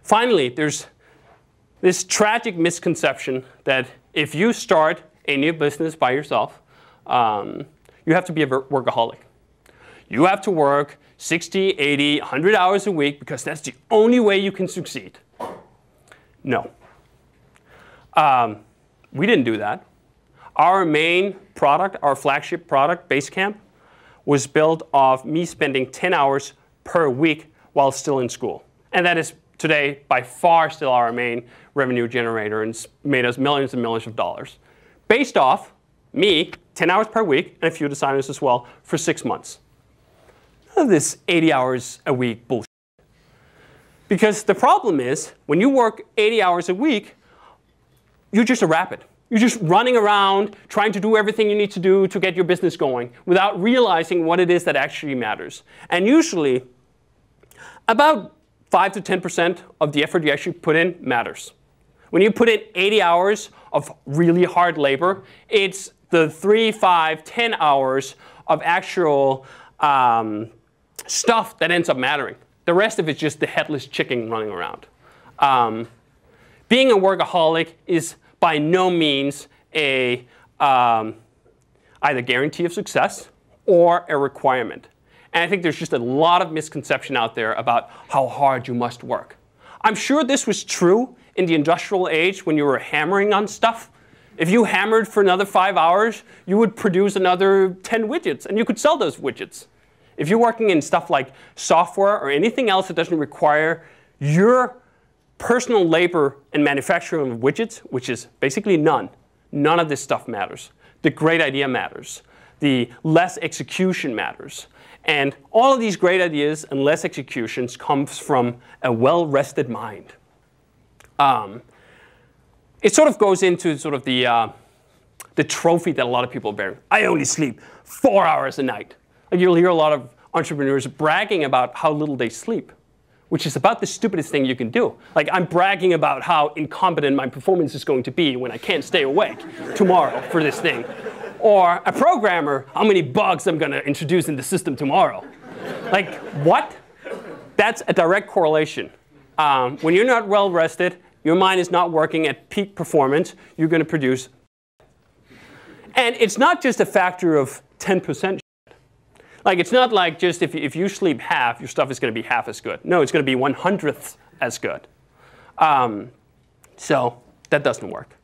Finally, there's this tragic misconception that if you start a new business by yourself, you have to be a workaholic. You have to work 60, 80, 100 hours a week because that's the only way you can succeed. No. We didn't do that. Our main product, our flagship product, Basecamp, was built off me spending 10 hours per week while still in school. And that is today by far still our main revenue generator and it's made us millions and millions of dollars. Based off me, 10 hours per week, and a few designers as well, for 6 months. None of this 80 hours a week bullshit. Because the problem is, when you work 80 hours a week, you're just a rabbit. You're just running around, trying to do everything you need to do to get your business going, without realizing what it is that actually matters. And usually, about 5 to 10% of the effort you actually put in matters. When you put in 80 hours of really hard labor, it's the 3, 5, 10 hours of actual stuff that ends up mattering. The rest of it's just the headless chicken running around. Being a workaholic is by no means a either guarantee of success or a requirement. And I think there's just a lot of misconception out there about how hard you must work. I'm sure this was true in the industrial age when you were hammering on stuff. If you hammered for another 5 hours, you would produce another 10 widgets, and you could sell those widgets. If you're working in stuff like software or anything else that doesn't require your personal labor and manufacturing of widgets, which is basically none of this stuff matters. The great idea matters. The less execution matters. And all of these great ideas and less executions comes from a well-rested mind. It sort of goes into sort of the trophy that a lot of people bear. I only sleep 4 hours a night. Like you'll hear a lot of entrepreneurs bragging about how little they sleep, which is about the stupidest thing you can do. Like I'm bragging about how incompetent my performance is going to be when I can't stay awake tomorrow for this thing. Or a programmer, how many bugs I'm going to introduce in the system tomorrow. Like what? That's a direct correlation. When you're not well rested, your mind is not working at peak performance, you're going to produce. And it's not just a factor of 10%. Like it's not like just if you sleep half, your stuff is going to be half as good. No, it's going to be 1/100th as good. So that doesn't work.